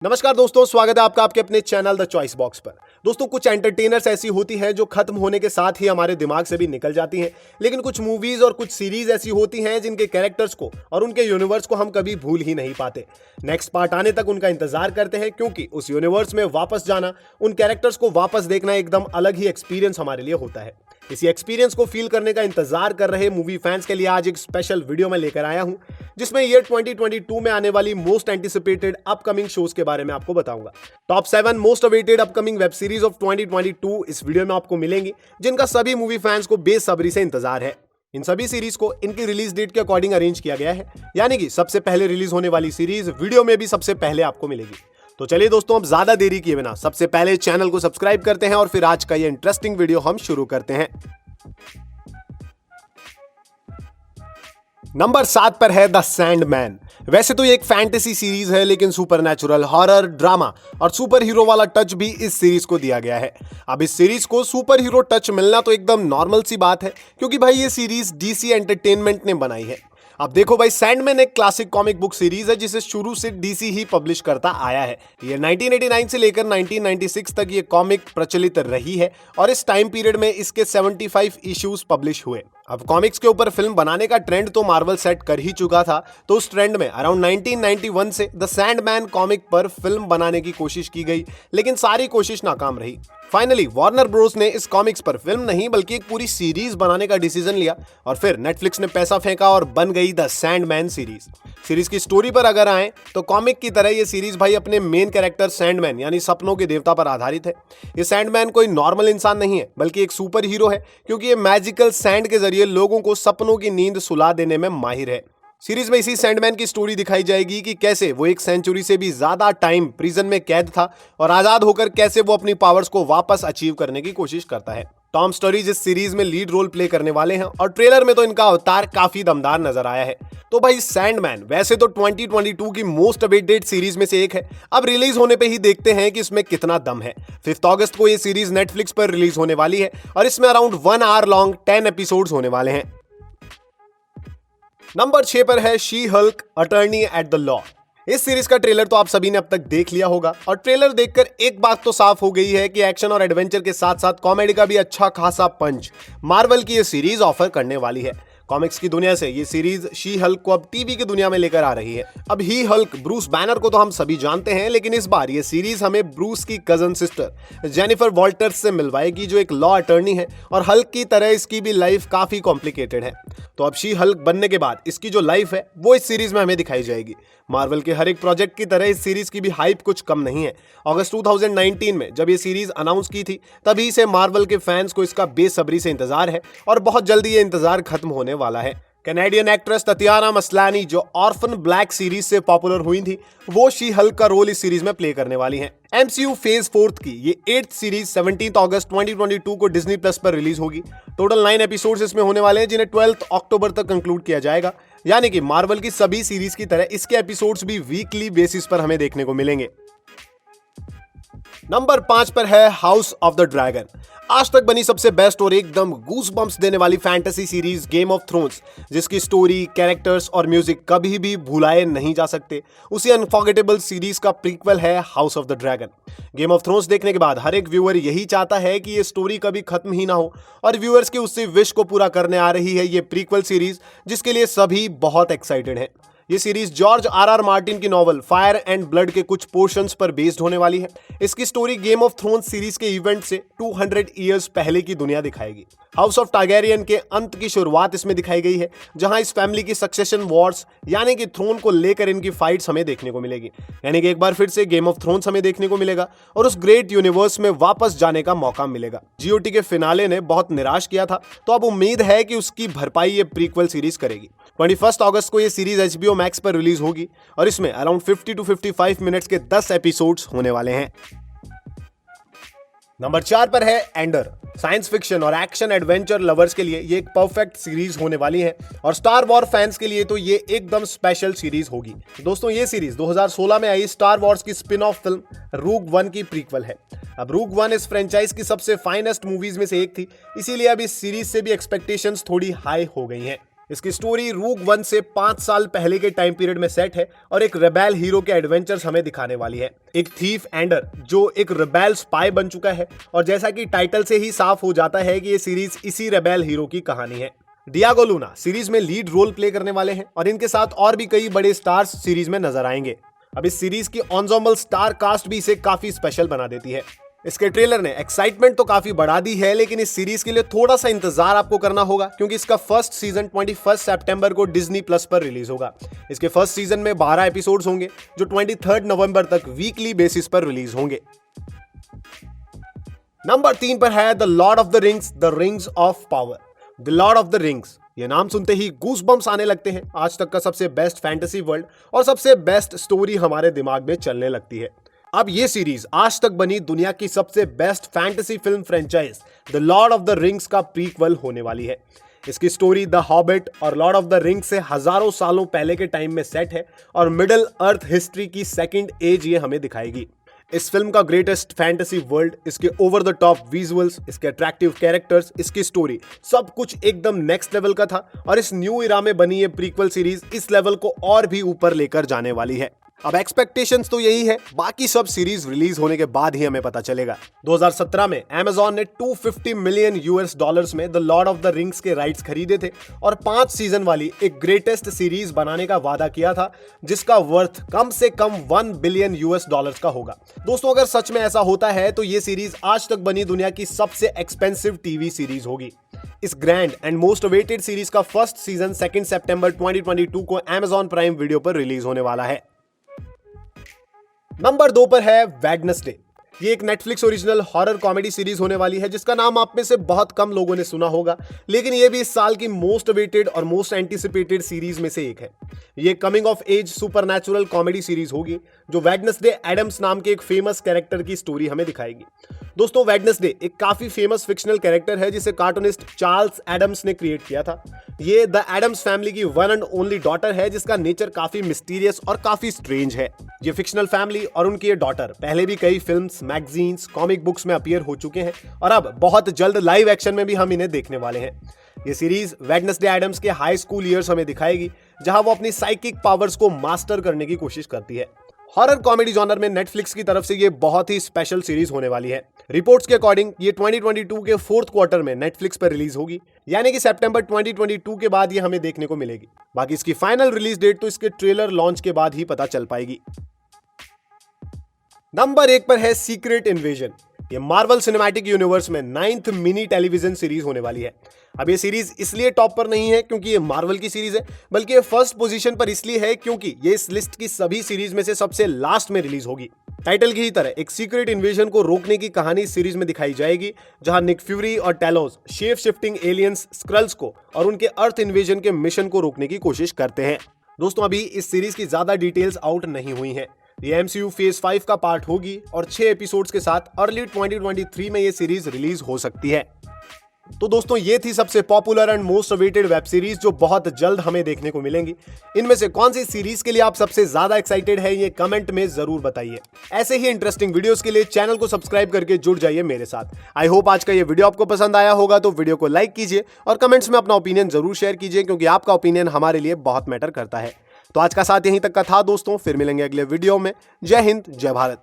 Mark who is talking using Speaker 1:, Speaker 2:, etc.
Speaker 1: नमस्कार दोस्तों, स्वागत है आपका आपके अपने चैनल द चॉइस बॉक्स पर। दोस्तों, कुछ एंटरटेनर्स ऐसी होती हैं जो खत्म होने के साथ ही हमारे दिमाग से भी निकल जाती हैं, लेकिन कुछ मूवीज और कुछ सीरीज ऐसी होती हैं जिनके कैरेक्टर्स को और उनके यूनिवर्स को हम कभी भूल ही नहीं पाते। नेक्स्ट पार्ट आने तक उनका इंतजार करते हैं, क्योंकि उस यूनिवर्स में वापस जाना, उन कैरेक्टर्स को वापस देखना एकदम अलग ही एक्सपीरियंस हमारे लिए होता है। इसी एक्सपीरियंस को फील करने का इंतजार कर रहे मूवी फैंस के लिए आज एक स्पेशल वीडियो मैं लेकर आया हूं, जिसमें ईयर 2022 में आने वाली मोस्ट एंटिसिपेटेड अपकमिंग शोज के बारे में आपको बताऊंगा। Top 7 most awaited upcoming web series of 2022 इस वीडियो में आपको मिलेंगी, जिनका सभी मूवी फैंस को बेसब्री से इंतजार है। इन सभी सीरीज को इनकी रिलीज डेट के अकॉर्डिंग अरेंज किया गया है, यानी कि सबसे पहले रिलीज होने वाली सीरीज वीडियो में भी सबसे पहले आपको मिलेगी। तो चलिए दोस्तों, अब ज्यादा देरी किए बिना सबसे पहले चैनल को सब्सक्राइब करते हैं और फिर आज का ये इंटरेस्टिंग वीडियो हम शुरू करते हैं। नंबर 7 पर है द सैंडमैन। वैसे तो ये एक फैंटेसी सीरीज है, लेकिन सुपरनैचुरल, हॉरर, ड्रामा और सुपर हीरो वाला टच भी इस सीरीज को दिया गया है। अब इस सीरीज को सुपर हीरो टच मिलना तो एकदम नॉर्मल सी बात है, क्योंकि भाई ये सीरीज डीसी एंटरटेनमेंट ने बनाई है। अब देखो भाई, सैंडमैन एक क्लासिक कॉमिक बुक सीरीज है जिसे शुरू से डीसी ही पब्लिश करता आया है। ये 1989 से लेकर 1996 तक ये कॉमिक प्रचलित रही है और इस टाइम पीरियड में इसके 75 इश्यूज पब्लिश हुए। अब कॉमिक्स के ऊपर फिल्म बनाने का ट्रेंड तो मार्वल सेट कर ही चुका था, तो उस ट्रेंड में अराउंड 1991 से द सैंडमैन कॉमिक पर फिल्म बनाने की कोशिश की गई, लेकिन सारी कोशिश नाकाम रही। फाइनली वार्नर ब्रोस ने इस कॉमिक्स पर फिल्म नहीं बल्कि एक पूरी सीरीज बनाने का डिसीजन लिया और फिर नेटफ्लिक्स ने पैसा फेंका और बन गई द सैंडमैन सीरीज। सीरीज की स्टोरी पर अगर आए तो कॉमिक की तरह ये सीरीज भाई अपने मेन कैरेक्टर सैंडमैन यानी सपनों के देवता पर आधारित है। ये सैंडमैन कोई नॉर्मल इंसान नहीं है, बल्कि एक सुपर हीरो है, क्योंकि ये मैजिकल सैंड के जरिए लोगों को सपनों की नींद सुला देने में माहिर है। सीरीज में इसी सैंडमैन की स्टोरी दिखाई जाएगी कि कैसे वो एक सेंचुरी से भी ज्यादा टाइम प्रिजन में कैद था और आजाद होकर कैसे वो अपनी पावर्स को वापस अचीव करने की कोशिश करता है। टॉम स्टोरीज इस सीरीज में लीड रोल प्ले करने वाले हैं और ट्रेलर में तो इनका अवतार काफी दमदार नजर आया है। तो भाई सैंडमैन वैसे तो 2022 की मोस्ट अवेटेड सीरीज में से एक है। अब रिलीज होने पे ही देखते हैं कि इसमें कितना दम है। 5 अगस्त को ये सीरीज नेटफ्लिक्स पर रिलीज होने वाली है और इसमें अराउंड 1 आवर लॉन्ग 10 एपिसोड्स होने वाले हैं। नंबर 6 पर है she Hulk attorney at the law. इस सीरीज का ट्रेलर तो आप सभी ने अब तक देख लिया होगा और ट्रेलर देखकर एक बात तो साफ हो गई है कि एक्शन और एडवेंचर के साथ साथ कॉमेडी का भी अच्छा खासा पंच मार्वल की ये सीरीज ऑफर करने वाली है। कॉमिक्स की दुनिया से ये सीरीज शी हल्क को अब टीवी की दुनिया में लेकर आ रही है। अब ही हल्क ब्रूस बैनर को तो हम सभी जानते हैं, लेकिन इस बार ये सीरीज हमें ब्रूस की कजन सिस्टर जेनिफर वॉल्टर्स से मिलवाएगी, जो एक लॉ अटर्नी है और हल्क की तरह इसकी भी लाइफ काफी कॉम्प्लिकेटेड है। तो अब शी हल्क बनने के बाद इसकी जो लाइफ है वो इस सीरीज में हमें दिखाई जाएगी। मार्वल के हर एक प्रोजेक्ट की तरह इस सीरीज की भी हाइप कुछ कम नहीं है। अगस्त 2019 में जब ये सीरीज अनाउंस की थी, तभी से मार्वल के फैंस को इसका बेसब्री से इंतजार है और बहुत जल्दी ये इंतजार खत्म होने वाला है। कैनेडियन एक्ट्रेस ततियाना मसलानी, जो ऑर्फन ब्लैक सीरीज से पॉपुलर हुई थी, वो शी हल्क का रोल इस सीरीज में प्ले करने वाली हैं। MCU फेज 4 की ये 8th सीरीज 17 अगस्त 2022 को डिज्नी प्लस पर रिलीज होगी। टोटल 9 एपिसोड्स इसमें होने वाले हैं, जिन्हें 12 अक्टूबर तक कंक्लूड किया जाएगा। यानी कि मार्वल की सभी सीरीज की तरह इसके एपिसोड्स भी वीकली बेसिस पर हमें देखने को मिलेंगे। नंबर 5 पर है हाउस ऑफ द ड्रैगन। आज तक बनी सबसे बेस्ट और एकदम गूस बम्प्स देने वाली fantasy series game of thrones, जिसकी स्टोरी, कैरेक्टर्स और म्यूजिक कभी भी भुलाए नहीं जा सकते, उसी अनफॉरगेटेबल सीरीज का प्रीक्वल है house of the dragon. Game of thrones देखने के बाद हर एक व्यूअर यही चाहता है कि ये स्टोरी कभी खत्म ही ना हो, और व्यूअर्स के उसी विश को पूरा करने आ रही है ये प्रीक्वल सीरीज, जिसके लिए सभी बहुत एक्साइटेड हैं। ये सीरीज जॉर्ज R.R. मार्टिन की नॉवल फायर एंड ब्लड के कुछ पोर्शंस पर बेस्ड होने वाली है। इसकी story game of thrones series के इवेंट से 200 ईयर्स पहले की दुनिया दिखाएगी। हाउस ऑफ टारगेरियन के अंत की शुरुआत इसमें दिखाई गई है, जहां इस फैमिली की सक्सेशन वॉर्स यानी कि थ्रोन को लेकर इनकी फाइट्स हमें देखने को मिलेगी। यानी कि एक बार फिर से गेम ऑफ थ्रोन्स हमें देखने को मिलेगा और उस ग्रेट यूनिवर्स में वापस जाने का मौका मिलेगा। GOT के फिनाले ने बहुत निराश किया था, तो अब उम्मीद है कि उसकी भरपाई ये प्रीक्वल सीरीज करेगी। 21 अगस्त को ये सीरीज HBO मैक्स पर रिलीज होगी और इसमें अराउंड 50 to 55 मिनट्स के 10 एपिसोड्स होने वाले हैं। नंबर 4 पर है एंडर। साइंस फिक्शन और एक्शन एडवेंचर लवर्स के लिए ये एक परफेक्ट सीरीज होने वाली है और स्टार वॉर फैंस के लिए तो ये एकदम स्पेशल सीरीज होगी। दोस्तों, ये सीरीज 2016 में आई स्टार वॉर्स की स्पिन ऑफ फिल्म रूग वन की प्रीक्वल है। अब रूग वन इस फ्रेंचाइज की सबसे फाइनेस्ट मूवीज में से एक थी, इसीलिए अब इस सीरीज से भी एक्सपेक्टेशंस थोड़ी हाई हो गई हैं। इसकी स्टोरी रूग वन से 5 साल पहले के टाइम पीरियड में सेट है और एक रेबेल हीरो के एडवेंचर्स हमें दिखाने वाली है। एक थीफ एंडर जो एक रेबेल स्पाई बन चुका है और जैसा कि टाइटल से ही साफ हो जाता है कि ये सीरीज इसी रेबेल हीरो की कहानी है। डियागो लूना सीरीज में लीड रोल प्ले करने वाले हैं और इनके साथ और भी कई बड़े स्टार्स सीरीज में नजर आएंगे। अब इस सीरीज की एंसेम्बल स्टार कास्ट भी इसे काफी स्पेशल बना देती है। इसके ट्रेलर ने एक्साइटमेंट तो काफी बढ़ा दी है, लेकिन इस सीरीज के लिए थोड़ा सा इंतजार आपको करना होगा क्योंकि इसका फर्स्ट सीजन 21 सितंबर को डिज्नी प्लस पर रिलीज होगा। इसके फर्स्ट सीजन में 12 एपिसोड्स होंगे जो 23 नवंबर तक वीकली बेसिस पर रिलीज होंगे। नंबर 3 पर है the Lord of the rings of power. The Lord of the rings, ये नाम सुनते ही गूज़बम्प्स आने लगते हैं। आज तक का सबसे बेस्ट फैंटेसी वर्ल्ड और सबसे बेस्ट स्टोरी हमारे दिमाग में चलने लगती है। अब ये सीरीज आज तक बनी दुनिया की सबसे best fantasy film franchise the Lord of the rings का प्रीक्वल होने वाली है। इसकी स्टोरी द हॉबिट और लॉर्ड ऑफ द रिंग्स से हजारों सालों पहले के टाइम में सेट है और मिडिल अर्थ हिस्ट्री की सेकंड एज ये हमें दिखाएगी। इस फिल्म का ग्रेटेस्ट फैंटेसी वर्ल्ड, इसके ओवर द टॉप विजुअल्स, इसके अट्रैक्टिव कैरेक्टर्स, इसकी स्टोरी, सब कुछ एकदम नेक्स्ट लेवल का था और इस न्यू इरा में बनी ये प्रीक्वल सीरीज इस लेवल को और भी ऊपर लेकर जाने वाली है। अब एक्सपेक्टेशंस तो यही है, बाकी सब सीरीज रिलीज होने के बाद ही हमें पता चलेगा। 2017 में Amazon ने $250 मिलियन में the Lord of the rings के राइट्स खरीदे थे और 5 सीजन वाली एक ग्रेटेस्ट सीरीज बनाने का वादा किया था जिसका वर्थ कम से कम $1 बिलियन का होगा। दोस्तों, अगर सच में ऐसा होता है तो ये सीरीज आज तक बनी दुनिया की सबसे एक्सपेंसिव टीवी सीरीज होगी। इस grand and most awaited series का फर्स्ट सीजन 2 सितंबर 2022 को Amazon प्राइम वीडियो पर रिलीज होने वाला है। नंबर 2 पर है वेडनेसडे। ये एक Netflix original horror comedy series होने वाली है जिसका नाम आप में से बहुत कम लोगों ने सुना होगा, लेकिन ये भी इस साल की मोस्ट अवेटेड और मोस्ट एंटिसिपेटेड सीरीज में से एक है। ये coming of age supernatural comedy series होगी जो वेडनेसडे एडम्स नाम के एक फेमस कैरेक्टर की स्टोरी हमें दिखाएगी। दोस्तों, वेडनेसडे एक काफी फेमस फिक्शनल कैरेक्टर है जिसे कार्टूनिस्ट चार्ल्स एडम्स ने क्रिएट किया था। ये द एडम्स फैमिली की वन एंड ओनली डॉटर है जिसका नेचर काफी मिस्टीरियस और काफी स्ट्रेंज है। ये फिक्शनल फैमिली और उनकी ये डॉटर पहले भी कई फिल्म्स, मैगजीन्स, कॉमिक बुक्स में अपीयर हो चुके हैं और अब बहुत जल्द लाइव एक्शन में भी हम इन्हें देखने वाले हैं। ये सीरीज वेडनेसडे एडम्स के हाई स्कूल ईयर्स हमें दिखाएगी जहां वो अपनी साइकिक पावर्स को मास्टर करने की कोशिश करती है। हॉरर कॉमेडी जॉनर में नेटफ्लिक्स की तरफ से ये बहुत ही स्पेशल सीरीज होने वाली है। रिपोर्ट्स के अकॉर्डिंग ये 2022 के 4th क्वार्टर में नेटफ्लिक्स पर रिलीज होगी, यानी कि सितंबर 2022 के बाद ये हमें देखने को मिलेगी। बाकी इसकी फाइनल रिलीज डेट तो इसके ट्रेलर लॉन्च के बाद ही पता चल पाएगी। नंबर 1 पर है सीक्रेट इन्वेजन। ये मार्वल सिनेमैटिक यूनिवर्स में 9th मिनी टेलीविजन सीरीज होने वाली है। अब ये सीरीज इसलिए टॉप पर नहीं है क्योंकि ये मार्वल की सीरीज है, बल्कि ये फर्स्ट पोजीशन पर इसलिए है क्योंकि ये इस लिस्ट की सभी सीरीज में से सबसे लास्ट में रिलीज होगी। टाइटल की ही तरह एक सीक्रेट इन्वेजन को रोकने की कहानी इस सीरीज में दिखाई जाएगी, जहां निक फ्यूरी और telos shape shifting aliens squirrels को और उनके अर्थ इन्वेजन के मिशन को रोकने की कोशिश करते हैं। दोस्तों, अभी इस सीरीज की ज्यादा डिटेल्स आउट नहीं हुई हैं। ये MCU फेज 5 का पार्ट होगी और 6 एपिसोड्स के साथ अर्ली 2023 में ये सीरीज रिलीज हो सकती है। तो दोस्तों, ये थी सबसे popular and most awaited web series जो बहुत जल्द हमें देखने को मिलेंगी। इनमें से कौन सी सीरीज के लिए आप सबसे ज्यादा एक्साइटेड है, ये कमेंट में जरूर बताइए। ऐसे ही इंटरेस्टिंग वीडियोस के लिए चैनल को सब्सक्राइब करके जुड़ जाइए मेरे साथ। आई होप आज का ये वीडियो आपको पसंद आया होगा, तो वीडियो को लाइक कीजिए और कमेंट्स में अपना ओपिनियन जरूर शेयर कीजिए क्योंकि आपका ओपिनियन हमारे लिए बहुत मैटर करता है। तो आज का साथ यहीं तक का था दोस्तों, फिर मिलेंगे अगले वीडियो में। जय हिंद, जय भारत।